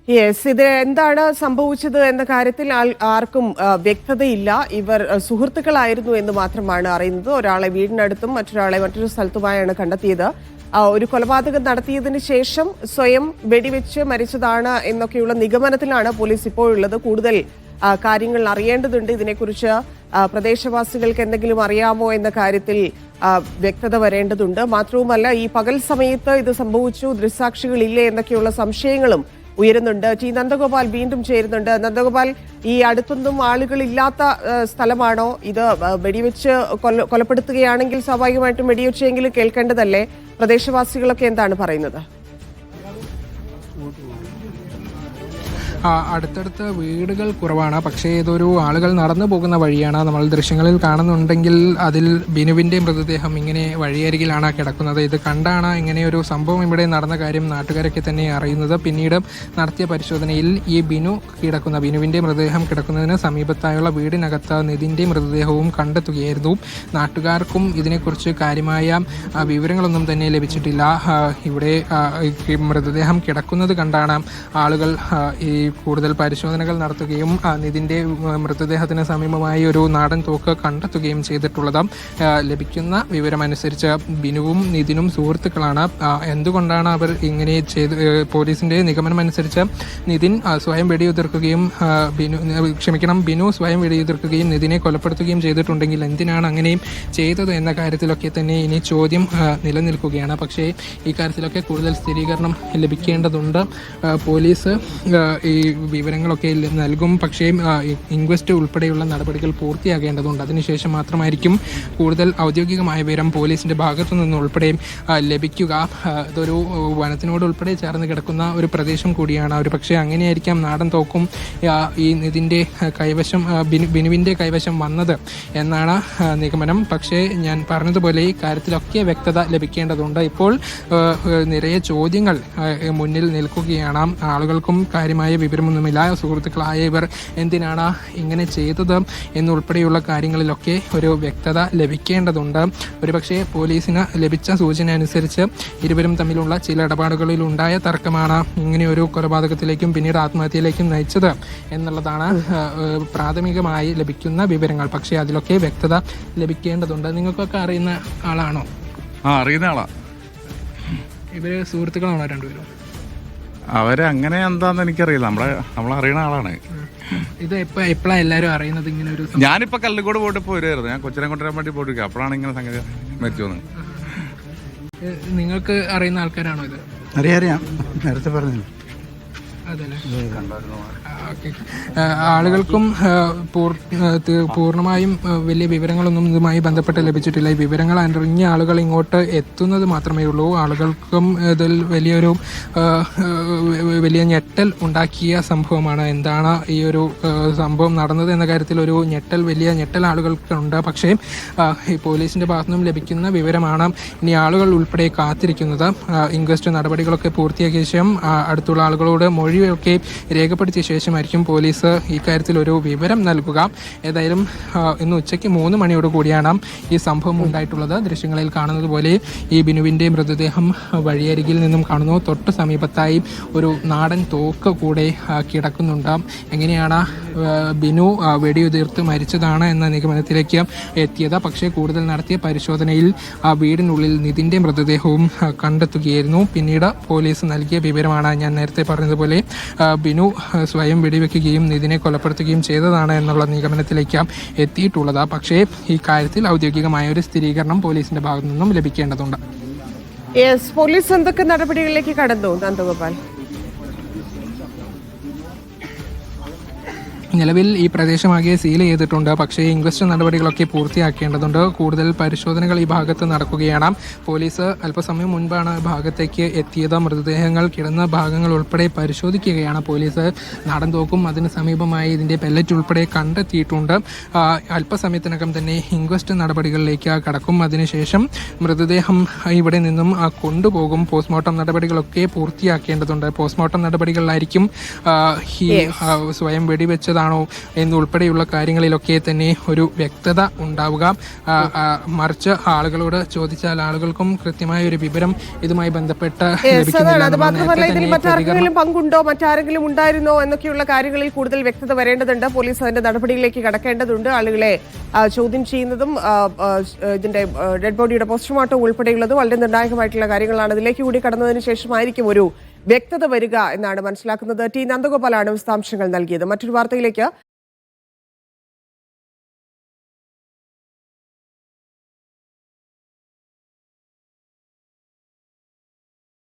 Yes, ഇത് എന്താണ് സംഭവിച്ചത് എന്ന കാര്യത്തിൽ ആർക്കും വ്യക്തതയില്ല. ഇവർ സുഹൃത്തുക്കളായിരുന്നു എന്ന് മാത്രമാണ് അറിയുന്നത്. ഒരാളെ വീടിനടുത്തും മറ്റൊരാളെ മറ്റൊരു സ്ഥലത്തുമായാണ് കണ്ടെത്തിയത്. ഒരു കൊലപാതകം നടത്തിയതിനു ശേഷം സ്വയം വെടിവെച്ച് മരിച്ചതാണ് എന്നൊക്കെയുള്ള നിഗമനത്തിലാണ് പോലീസ് ഇപ്പോഴുള്ളത്. കൂടുതൽ കാര്യങ്ങൾ അറിയേണ്ടതുണ്ട്. ഇതിനെക്കുറിച്ച് പ്രദേശവാസികൾക്ക് എന്തെങ്കിലും അറിയാമോ എന്ന കാര്യത്തിൽ വ്യക്തത വരേണ്ടതുണ്ട്. മാത്രവുമല്ല, ഈ പകൽ സമയത്ത് ഇത് സംഭവിച്ചു, ദൃക്സാക്ഷികളില്ലേ എന്നൊക്കെയുള്ള സംശയങ്ങളും ഉയരുന്നുണ്ട്. ടി നന്ദഗോപാൽ വീണ്ടും ചേരുന്നുണ്ട്. നന്ദഗോപാൽ, ഈ അടുത്തൊന്നും ആളുകളില്ലാത്ത സ്ഥലമാണോ ഇത്? വെടിവെച്ച് കൊലപ്പെടുത്തുകയാണെങ്കിൽ സ്വാഭാവികമായിട്ടും വെടിവെച്ചെങ്കിലും കേൾക്കേണ്ടതല്ലേ? പ്രദേശവാസികളൊക്കെ എന്താണ് പറയുന്നത്? അടുത്തടുത്ത് വീടുകൾ കുറവാണ്, പക്ഷേ ഇതൊരു ആളുകൾ നടന്നു പോകുന്ന വഴിയാണ്. നമ്മൾ ദൃശ്യങ്ങളിൽ കാണുന്നുണ്ടെങ്കിൽ അതിൽ ബിനുവിൻ്റെ മൃതദേഹം ഇങ്ങനെ വഴിയരികിലാണ് കിടക്കുന്നത്. ഇത് കണ്ടാണ് ഇങ്ങനെ ഒരു സംഭവം ഇവിടെ നടന്ന കാര്യം നാട്ടുകാരൊക്കെ തന്നെ അറിയുന്നത്. പിന്നീട് നടത്തിയ പരിശോധനയിൽ ഈ ബിനുവിൻ്റെ മൃതദേഹം കിടക്കുന്നതിന് സമീപത്തായുള്ള വീടിനകത്ത് നിതിൻ്റെ മൃതദേഹവും കണ്ടെത്തുകയായിരുന്നു. നാട്ടുകാർക്കും ഇതിനെക്കുറിച്ച് കാര്യമായ വിവരങ്ങളൊന്നും തന്നെ ലഭിച്ചിട്ടില്ല. ഇവിടെ മൃതദേഹം കിടക്കുന്നത് കണ്ടാണ് ആളുകൾ ഈ കൂടുതൽ പരിശോധനകൾ നടത്തുകയും നിതിൻ്റെ മൃതദേഹത്തിന് സമീപമായി ഒരു നാടൻ തോക്ക് കണ്ടെത്തുകയും ചെയ്തിട്ടുള്ളത്. ലഭിക്കുന്ന വിവരമനുസരിച്ച് ബിനുവും നിതിനും സുഹൃത്തുക്കളാണ്. എന്തുകൊണ്ടാണ് അവർ ഇങ്ങനെ ചെയ്ത്? പോലീസിന്റെ നിഗമനം അനുസരിച്ച് നിതിൻ സ്വയം വെടിയുതിർക്കുകയും ബിനു സ്വയം വെടിയുതിർക്കുകയും നിതിനെ കൊലപ്പെടുത്തുകയും ചെയ്തിട്ടുണ്ടെങ്കിൽ എന്തിനാണ് അങ്ങനെയും ചെയ്തത് എന്ന കാര്യത്തിലൊക്കെ തന്നെ ഇനി ചോദ്യം നിലനിൽക്കുകയാണ്. പക്ഷേ ഈ കാര്യത്തിലൊക്കെ കൂടുതൽ സ്ഥിരീകരണം ലഭിക്കേണ്ടതുണ്ട്. പോലീസ് ഈ വിവരങ്ങളൊക്കെ നൽകും. പക്ഷേ ഇൻക്വസ്റ്റ് ഉൾപ്പെടെയുള്ള നടപടികൾ പൂർത്തിയാകേണ്ടതുണ്ട്. അതിനുശേഷം മാത്രമായിരിക്കും കൂടുതൽ ഔദ്യോഗികമായ വിവരം പോലീസിന്റെ ഭാഗത്തു നിന്നുൾപ്പെടെ ലഭിക്കുക. ഇതൊരു വനത്തിനോട് ഉൾപ്പെടെ ചേർന്ന് കിടക്കുന്ന ഒരു പ്രദേശം കൂടിയാണ്. ഒരു പക്ഷേ അങ്ങനെയായിരിക്കാം നാടൻ തോക്കും ഈ നിതിൻ്റെ കൈവശം ബിനുവിൻ്റെ കൈവശം വന്നത് എന്നാണ് നിഗമനം. പക്ഷേ ഞാൻ പറഞ്ഞതുപോലെ ഈ കാര്യത്തിലൊക്കെ വ്യക്തത ലഭിക്കേണ്ടതുണ്ട്. ഇപ്പോൾ നിറയെ ചോദ്യങ്ങൾ മുന്നിൽ നിൽക്കുകയാണ്. ആളുകൾക്കും കാര്യമായ വിവരമൊന്നുമില്ല. സുഹൃത്തുക്കളായ ഇവർ എന്തിനാണ് ഇങ്ങനെ ചെയ്തത് എന്നുൾപ്പെടെയുള്ള കാര്യങ്ങളിലൊക്കെ ഒരു വ്യക്തത ലഭിക്കേണ്ടതുണ്ട്. ഒരുപക്ഷെ പോലീസിന് ലഭിച്ച സൂചന അനുസരിച്ച് ഇരുവരും തമ്മിലുള്ള ചില ഇടപാടുകളിൽ ഉണ്ടായ തർക്കമാണ് ഇങ്ങനെയൊരു കൊലപാതകത്തിലേക്കും പിന്നീട് ആത്മഹത്യയിലേക്കും നയിച്ചത് എന്നുള്ളതാണ് പ്രാഥമികമായി ലഭിക്കുന്ന വിവരങ്ങൾ. പക്ഷേ അതിലൊക്കെ വ്യക്തത ലഭിക്കേണ്ടതുണ്ട്. നിങ്ങൾക്കൊക്കെ അറിയുന്ന ആളാണോ? അറിയുന്ന ആളാ. ഇവര് സുഹൃത്തുക്കളാണോ രണ്ടുപേരും? അവരെ അങ്ങനെ എന്താന്ന് എനിക്കറിയില്ല. നമ്മളറിയണ ആളാണ്. ഇത് എപ്പോഴാണ് എല്ലാവരും അറിയുന്നത് ഇങ്ങനെ ഒരു? ഞാനിപ്പോ കല്ലുകോട് പോയിട്ട് വരുമായിരുന്നു. ഞാൻ കൊച്ചിനെ കൊണ്ടുവരാൻ വേണ്ടി പോയിട്ട് അപ്പോഴാണ് ഇങ്ങനെ സംഗതി മരിച്ചു വന്നത്. നിങ്ങൾക്ക് അറിയുന്ന ആൾക്കാരാണോ ഇത്? അറിയാം, നേരത്തെ പറഞ്ഞു. അതല്ലേ, ആളുകൾക്കും പൂർണ്ണമായും വലിയ വിവരങ്ങളൊന്നും ഇതുമായി ബന്ധപ്പെട്ട് ലഭിച്ചിട്ടില്ല. ഈ വിവരങ്ങൾ അറിഞ്ഞ ആളുകൾ ഇങ്ങോട്ട് എത്തുന്നത് മാത്രമേ ഉള്ളൂ. ആളുകൾക്കും ഇതിൽ വലിയ ഞെട്ടൽ ഉണ്ടാക്കിയ സംഭവമാണ്. എന്താണ് ഈ ഒരു സംഭവം നടന്നത് എന്ന കാര്യത്തിൽ ഒരു വലിയ ഞെട്ടൽ ആളുകൾക്കുണ്ട്. പക്ഷേ ഈ പോലീസിന്റെ ഭാഗത്തുനിന്നും ലഭിക്കുന്ന വിവരമാണ് ഇനി ആളുകൾ ഉൾപ്പെടെ കാത്തിരിക്കുന്നത്. ഇൻക്വസ്റ്റ് നടപടികളൊക്കെ പൂർത്തിയാക്കിയ ശേഷം അടുത്തുള്ള ആളുകളോട് മൊഴിയൊക്കെ രേഖപ്പെടുത്തിയ ശേഷമായിരിക്കും പോലീസ് ഈ കാര്യത്തിൽ ഒരു വിവരം നൽകുക. ഏതായാലും ഇന്ന് ഉച്ചയ്ക്ക് 3 മണിയോട് കൂടിയാണ് ഈ സംഭവം ഉണ്ടായിട്ടുള്ളത്. ദൃശ്യങ്ങളിൽ കാണുന്നത് പോലെ ഈ ബിനുവിൻ്റെ മൃതദേഹം വഴിയരികിൽ നിന്നും കാണുന്നു. തൊട്ട് സമീപത്തായി ഒരു നാടൻ തോക്ക് കൂടെ കിടക്കുന്നുണ്ട്. എങ്ങനെയാണ് ബിനു വെടിയുതിർത്ത് മരിച്ചതാണ് എന്ന നിഗമനത്തിലേക്ക് എത്തിയത്. പക്ഷേ കൂടുതൽ നടത്തിയ പരിശോധനയിൽ വീടിനുള്ളിൽ നിതിൻ്റെ മൃതദേഹവും കണ്ടെത്തുകയായിരുന്നു. പിന്നീട് പോലീസ് നൽകിയ വിവരമാണ് ഞാൻ നേരത്തെ പറഞ്ഞതുപോലെ ബിനു സ്വയം വെടിവെക്കുകയും നിതിനെ കൊലപ്പെടുത്തുകയും ചെയ്തതാണ് എന്നുള്ള നിഗമനത്തിലേക്ക് എത്തിയിട്ടുള്ളത്. പക്ഷേ ഈ കാര്യത്തിൽ ഔദ്യോഗികമായ ഒരു സ്ഥിരീകരണം പോലീസിന്റെ ഭാഗത്തു നിന്നും ലഭിക്കേണ്ടതുണ്ട്. പോലീസ് എന്തൊക്കെ നടപടികളിലേക്ക് കടന്നു നന്ദഗോപാൽ? നിലവിൽ ഈ പ്രദേശമാകെ സീൽ ചെയ്തിട്ടുണ്ട്. പക്ഷേ ഇൻക്വസ്റ്റ് നടപടികളൊക്കെ പൂർത്തിയാക്കേണ്ടതുണ്ട്. കൂടുതൽ പരിശോധനകൾ ഈ ഭാഗത്ത് നടക്കുകയാണ്. പോലീസ് അല്പസമയം മുൻപാണ് ഭാഗത്തേക്ക് എത്തിയത്. മൃതദേഹങ്ങൾ കിടന്ന ഭാഗങ്ങൾ ഉൾപ്പെടെ പരിശോധിക്കുകയാണ് പോലീസ്. നാടൻ തോക്കും അതിന് സമീപമായി ഇതിൻ്റെ പെല്ലറ്റ് ഉൾപ്പെടെ കണ്ടെത്തിയിട്ടുണ്ട്. അല്പസമയത്തിനകം തന്നെ ഇൻക്വസ്റ്റ് നടപടികളിലേക്ക് കടക്കും. അതിനുശേഷം മൃതദേഹം ഇവിടെ നിന്നും കൊണ്ടുപോകും. പോസ്റ്റ്മോർട്ടം നടപടികളൊക്കെ പൂർത്തിയാക്കേണ്ടതുണ്ട്. പോസ്റ്റ്മോർട്ടം നടപടികളിലായിരിക്കും ഈ സ്വയം വെടിവെച്ചത് നടന്നതാണോ എന്നുൾപ്പെടെയുള്ള കാര്യങ്ങളിലൊക്കെ തന്നെ ഒരു വ്യക്തത ഉണ്ടാവുക. മറിച്ച് ആളുകളോട് ചോദിച്ചാൽ ആളുകൾക്കും കൃത്യമായ ഒരു വിവരം ഇതുമായി ബന്ധപ്പെട്ട് ലഭിക്കുന്നില്ല. അത് മാത്രമല്ല ഇതിൽ മറ്റാർക്കെങ്കിലും പങ്കുണ്ടോ, മറ്റാരെങ്കിലും ഉണ്ടായിരുന്നോ എന്നൊക്കെയുള്ള കാര്യങ്ങളിൽ കൂടുതൽ വ്യക്തത വരേണ്ടതുണ്ട്. പോലീസ് അതിന്റെ നടപടിയിലേക്ക് കടക്കേണ്ടതുണ്ട്. ആളുകളെ ചോദ്യം ചെയ്യുന്നതും ഇതിന്റെ ഡെഡ് ബോഡിയുടെ പോസ്റ്റ്മോർട്ടം ഉൾപ്പെടെയുള്ളത് വളരെ നിർണായകമായിട്ടുള്ള കാര്യങ്ങളാണ്. ഇതിലേക്ക് കൂടി കടന്നതിന് ശേഷമായിരിക്കും ഒരു വ്യക്തത വരിക എന്നാണ് മനസ്സിലാക്കുന്നത്. ടി നന്ദഗോപാലാണ് വിശദാംശങ്ങൾ നൽകിയത്. മറ്റൊരു വാർത്തയിലേക്ക്